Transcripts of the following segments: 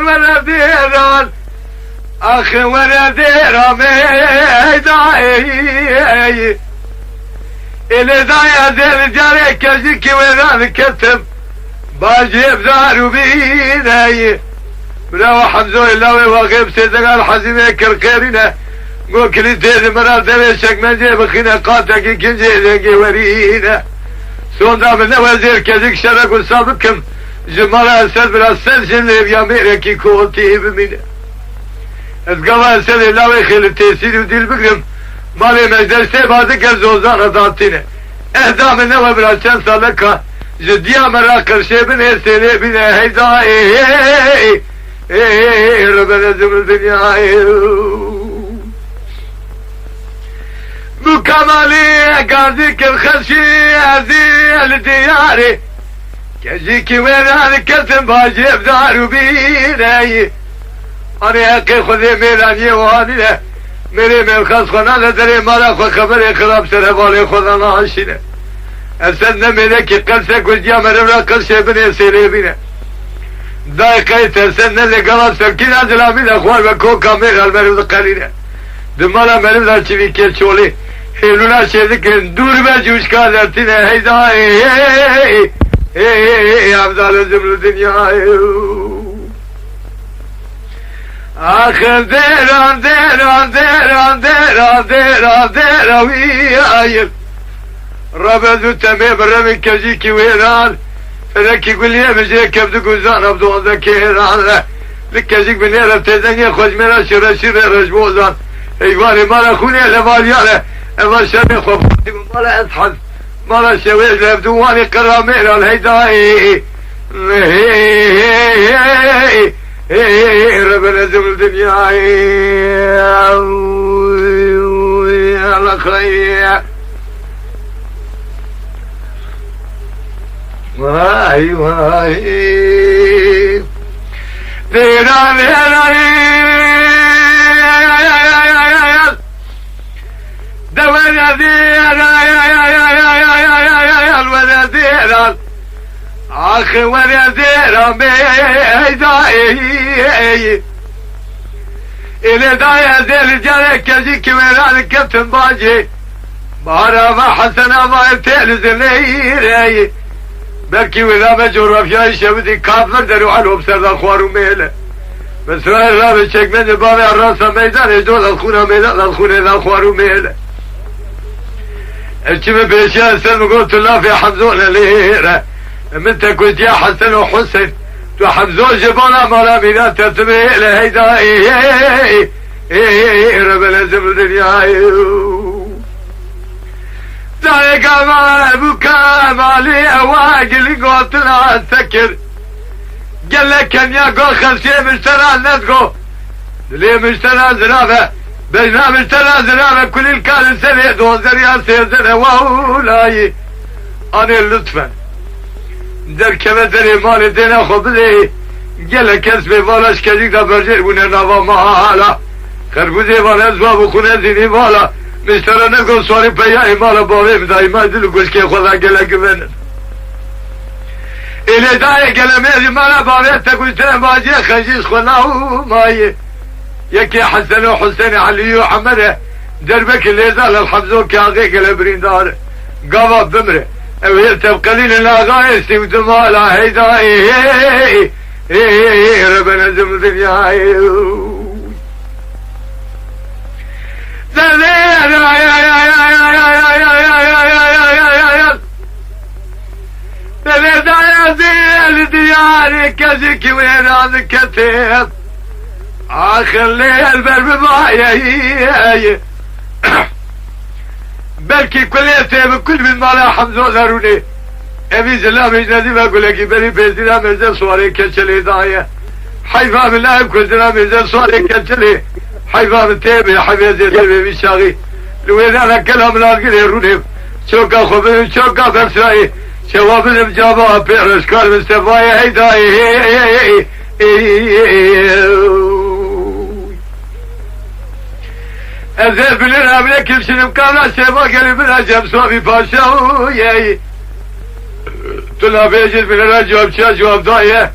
وانا ديران اخي وانا ديران ميداي اللي دايا دير جاري كجيكي وانا كتب باجيب دارو بيناي براو حمزو اللوي وغيب سيدنا الحزيمة كركيرنا قول كلي تيزي مرار دمشق من جيب خينا قاتك كنجي ورينا سوندا من وزير كذيك شرق وسابقكم جمالا اسد بلا سنجن لي بياميركي كوتي بمينا اتقوى اسد اللوي خيل التيسير وديل بقرم مالي مجدرسي بعدك الزوزان اداتينا اهدا من نوى بلا شان صالكا جديا مرا قرشي بن هسيني بنا هيدا ربنا زمر الدنيا بكمالي قاضيك الخشي هزيل دياري كجيكي وين انا كتم باجيب دارو بيناي انا اقي خذي ميلاني واني میری من خاص خونه نداری مالا خو خبری خراب سر بالی خدا ناشینه اصلا نمیده که قلسه کجیا مرم را قلشه بینه سیلی بینه دایقه ترسن نزه گلاب سرکین ازلا بینه خوار و کوکا میرال مرم دا قلینه دمالا مرم دا چوی که چولی حیلونا شیده که دور به جوشکا درتینه هیدا عبدال زمر دنیا آخر دیران دیران دیران دیران دیران دیران ویایل ربزو تمی برمی کجی کی ویران فلکی گلیه بجه کبدو گوزان ابدو ذکیران لکجیک بنیرم تیزنگی خوش میرا شیر شیر رجبوزان ایوانی مالا خونی لبالیانه اما شمی خوفاتی مالا اصحاد مالا شویج لبدوانی قرامیران هیدایی ربنا زمر الدنيا على خير واي واي ديران دوانا ديران آخر وانا ديران بيداي إلي دايا دير جاري كجي كميران كابتن باجي بارا ما حسنا ما يبتيل زليري بلكي ولا مجور رفياي شبدي كافر درو علو بسرد الخوارو ميلة بس رأي رابي شك من بابي الراسة ميدان يجدول الخونة ميدان الخونة الخوارو ميلة الشمي بيشي السلم قلت الله في حمزونا ليرة من تكوت يا حسن وحسن وحمزو جبانا مالا مينا ترتمي لهيدا ربنا زمر الدنيا دايق ما بكا مالي اواقل قلت لا سكر قال لك كان يا قول خلشي مشترى ندقو ليه مشترى زرافة بينا مشترى زرافة كل الكال سنة دوزر يا سيزر واولاي انا اللطفة در کمه دری مال دینا خوبه گله کس به والاش کجیک دا برجر بونه نوا مالا خربوزه والا از بابو خونه زینی والا مشترا نگو سواری پیای مالا باوی بدایی ما دلو گوشکی خدا گله گونه ایلی دای گله میزی مالا باوی تگوشتن باجی خجیز خونه مایی یکی حسن و حسین علی و حمده دربک لیزال الحمزو که آقی گله برین داره گاوا بمره ويرتب قليل الاغاية سيمت مالا هيدا ربنا زمر الدنيا دياري كزيكي وين هذا كتيب اخر ليل برب معايا بلكي كليته بكل من مالا حمزو ضروني ابي زلام اجنادي بقول لك بري بيزنا مزل صواري كشلي دايه حيفا من لا يمكن زلام مزل صواري كشلي حيفا من تيبي حبيبي زي بيشاغي لو انا كلام لا غيروني شوكا خبر شوكا بسراي شواب الجابا بيرش كار مستفاي هيدا ازل بلين عملي كل شنو كاملا شبا قلب الهجم صوبي باشا وياي طلع بيجد من الجواب شا جواب ضايع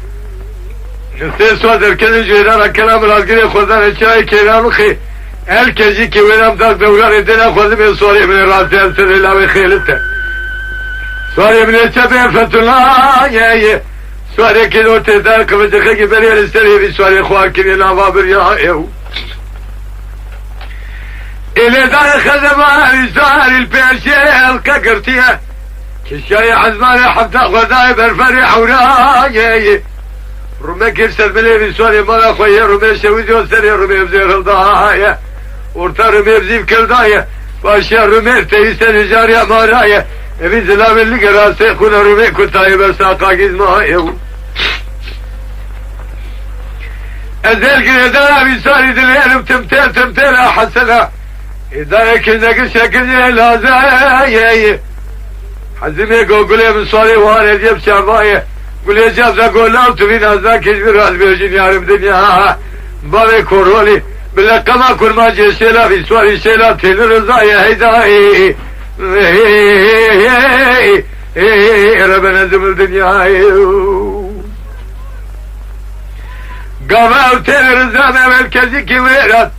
نسي صدر كذا جيران كلام العقل خذنا الشاي كيران خي الكجي كي وينام دار دولار الدنيا خذ من سوري من راسي السر لا خيلته سوري من الشباب فتلا يا سوري كيلو تدار كم تخيك بري السري سوري خوار كني لا بابر يا إلى دار خدمة رجال البيشة الكقرتية كشاي عزمان حتى غداي بالفرح وراي رمي كرسل بلي بسوري مرا خويا رمي شويدو سري رمي بزير الضايا ورتا رمي بزيب كردايا واشياء رمي تيسن جاريا مارايا ابي زلام اللي قراسي خونا رمي كنتاي بساقا قزمايا ازيل قردانا بسوري دليل تمتيل احسنا إذا يكنك شكل لا زايا حزمي قولي من صاري وارد يب شربايا قولي جابزا قولا وتبين ازاك يجبر راس بيجين يارب دنيا بابي كورولي باللقما كل ما جي شيلا في سواري شيلا تين رزايا هيداي ربنا زمل دنيا قاما وتين رزانا مركزي كبيرات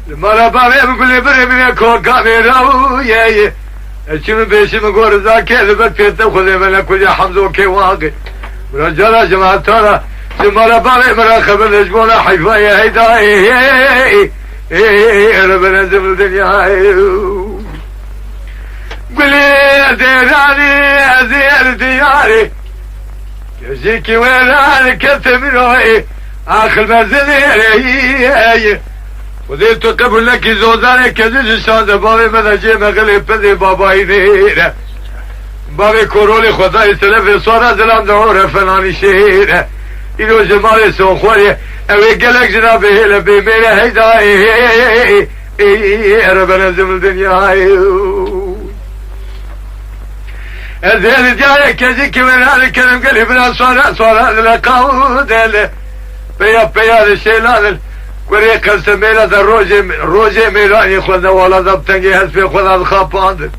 مالا بابي بقولي بري من كور كاميرا وياي اشم بيشم قول ذاك لبت في تاخذ من كل حمزه كواقي رجال جماعه ترى مالا بابي مرا خبر نجمونا حيفايا هيدا ربنا زمن الدنيا قولي ديراني ازير دياري يجيكي وين كتب روحي اخر منزلي وذيت قبل لك زوداني كذج شاد بابي مدجي مغلي بدي باباي نيره بابي كورولي خداي سلف صورة زلام دور فناني شهيره إلو جمالي سوخوري اوي قلق جنابي هلا بيميره هيدا ربنا زمن الدنيا الزين جاي كذيك من هذا الكلام قلي بلا صورة لقاود بيا الشيلان قرية كنسة ميلا دا روجي ميلاني خذنا ولا ضبطنجي هسبي خذنا الخاباند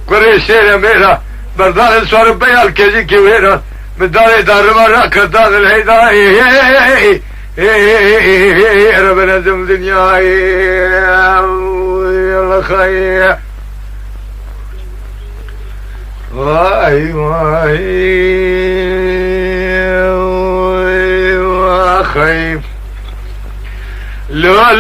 قرية شيرة ميلا بردان السوار بيال كيجي كيويرا مداري دار مرة كردان الهيدا ربنا زم دنيا يلا خير واي خير لا